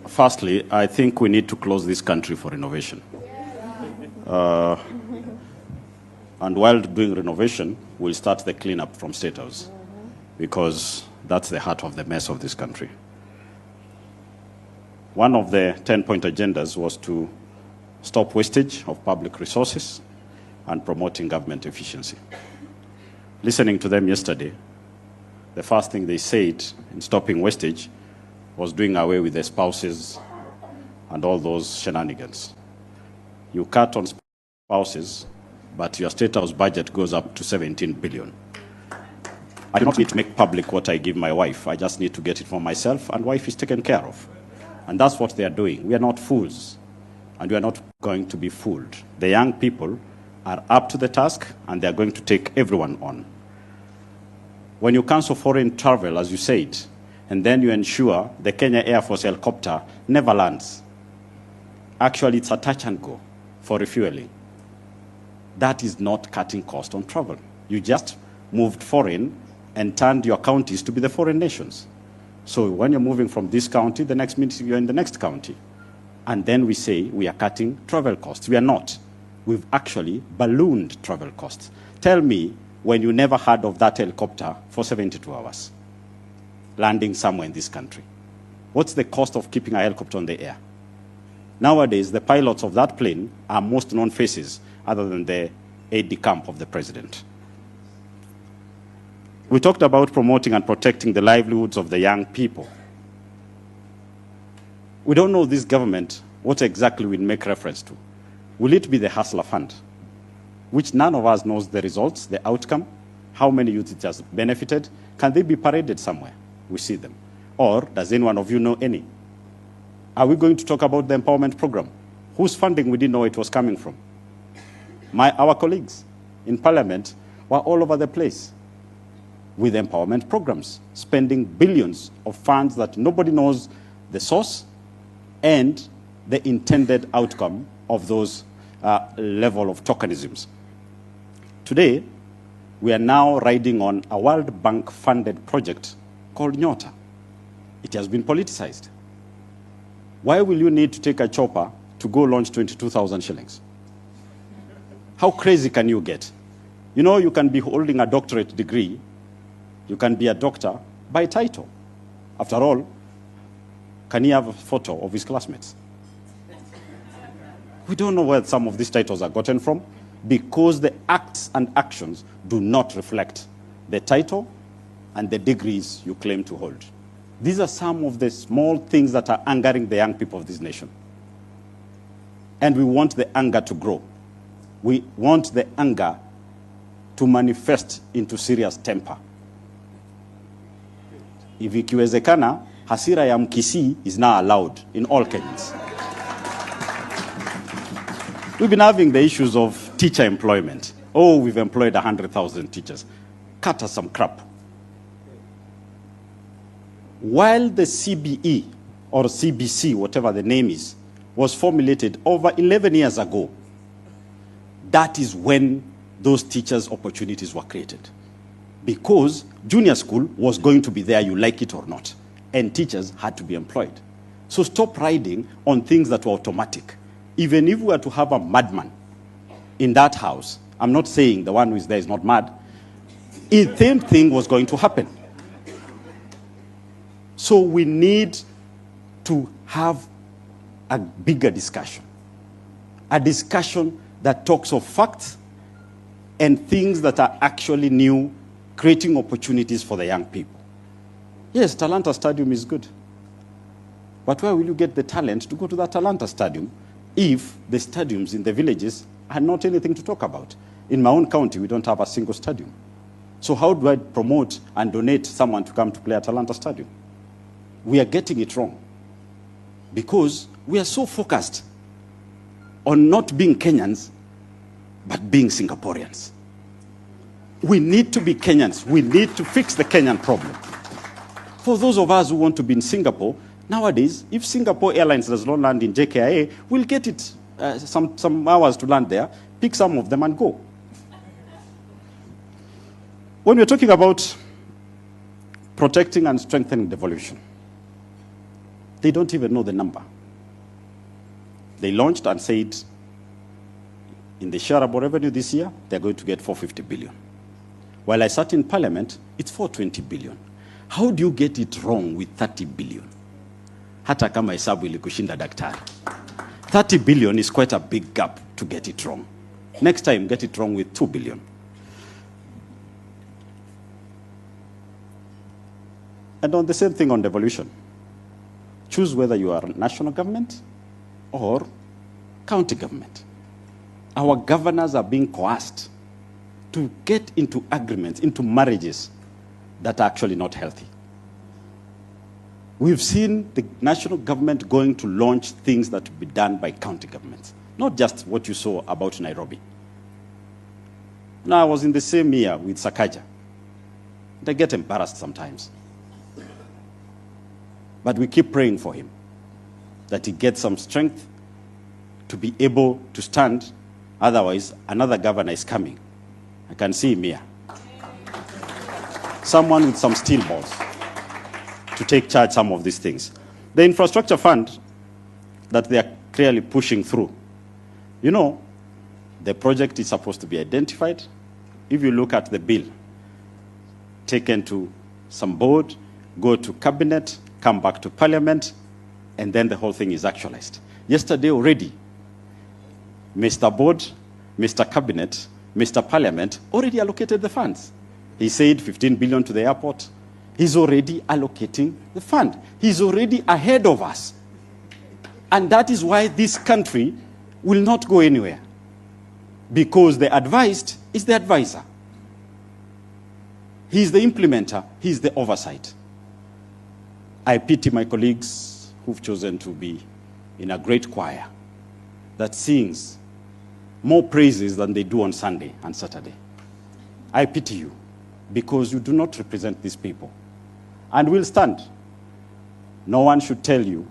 Firstly, I think we need to close this country for renovation. And while doing renovation, we'll start the cleanup from State House, because that's the heart of the mess of this country. One of the 10-point agendas was to stop wastage of public resources and promoting government efficiency. Listening to them yesterday, the first thing they said in stopping wastage was doing away with the spouses and all those shenanigans. You cut on spouses, but your State House budget goes up to 17 billion. I do not need to make public what I give my wife. I just need to get it for myself, and wife is taken care of. And that's what they are doing. We are not fools, and we are not going to be fooled. The young people are up to the task, and they are going to take everyone on. When you cancel foreign travel, as you said, and then you ensure the Kenya Air Force helicopter never lands. Actually, it's a touch and go for refueling. That is not cutting cost on travel. You just moved foreign and turned your counties to be the foreign nations. So when you're moving from this county, the next minute you're in the next county. And then we say we are cutting travel costs. We are not. We've actually ballooned travel costs. Tell me when you never heard of that helicopter for 72 hours. Landing somewhere in this country. What's the cost of keeping a helicopter on the air? Nowadays, the pilots of that plane are most known faces other than the aide-de-camp of the president. We talked about promoting and protecting the livelihoods of the young people. We don't know this government what exactly we'll make reference to. Will it be the Hustler Fund, which none of us knows the results, the outcome, how many youth it has benefited? Can they be paraded somewhere? We see them. Or does any one of you know any? Are we going to talk about the empowerment program? Whose funding we didn't know it was coming from? Our colleagues in parliament were all over the place with empowerment programs, spending billions of funds that nobody knows the source and the intended outcome of those level of tokenisms. Today, we are now riding on a World Bank-funded project called Nyota. It has been politicized. Why will you need to take a chopper to go launch 22,000 shillings? How crazy can you get? You know, you can be holding a doctorate degree, you can be a doctor by title. After all, can he have a photo of his classmates? We don't know where some of these titles are gotten from because the acts and actions do not reflect the title and the degrees you claim to hold. These are some of the small things that are angering the young people of this nation. And we want the anger to grow. We want the anger to manifest into serious temper. If ikiwezekana, hasira ya mkisi is now allowed in all Kenyans. We've been having the issues of teacher employment. Oh, we've employed 100,000 teachers. Cut us some crap. While the CBE, or CBC, whatever the name is, was formulated over 11 years ago, that is when those teachers' opportunities were created. Because junior school was going to be there, you like it or not, and teachers had to be employed. So stop riding on things that were automatic. Even if we were to have a madman in that house, I'm not saying the one who is there is not mad, the same thing was going to happen. So we need to have a bigger discussion, a discussion that talks of facts and things that are actually new, creating opportunities for the young people. Yes, Talanta Stadium is good. But where will you get the talent to go to that Talanta Stadium if the stadiums in the villages are not anything to talk about? In my own county, we don't have a single stadium. So how do I promote and donate someone to come to play at Talanta Stadium? We are getting it wrong because we are so focused on not being Kenyans, but being Singaporeans. We need to be Kenyans. We need to fix the Kenyan problem. For those of us who want to be in Singapore, nowadays, if Singapore Airlines does not land in JKIA, we'll get it some hours to land there, pick some of them and go. When we're talking about protecting and strengthening devolution, They don't even know the number. They launched and said, in the shareable revenue this year, they're going to get 450 billion. While I sat in parliament, it's 420 billion. How do you get it wrong with 30 billion? Hata kama hesabu ilikushinda daktari. 30 billion is quite a big gap to get it wrong. Next time, get it wrong with 2 billion. And on the same thing on devolution. Choose whether you are national government or county government. Our governors are being coerced to get into agreements, into marriages that are actually not healthy. We've seen the national government going to launch things that will be done by county governments, not just what you saw about Nairobi. Now, I was in the same year with Sakaja. And I get embarrassed sometimes. But we keep praying for him, that he gets some strength to be able to stand. Otherwise, another governor is coming. I can see him here. Someone with some steel balls to take charge some of these things. The infrastructure fund that they are clearly pushing through, you know, the project is supposed to be identified. If you look at the bill, taken to some board, go to cabinet, come back to parliament, and then the whole thing is actualized. Yesterday already, Mr. Board, Mr. Cabinet, Mr. Parliament already allocated the funds. He said 15 billion to the airport. He's already allocating the fund. He's already ahead of us. And that is why this country will not go anywhere. Because the advised is the advisor. He's the implementer. He's the oversight. I pity my colleagues who've chosen to be in a great choir that sings more praises than they do on Sunday and Saturday. I pity you because you do not represent these people. And we'll stand. No one should tell you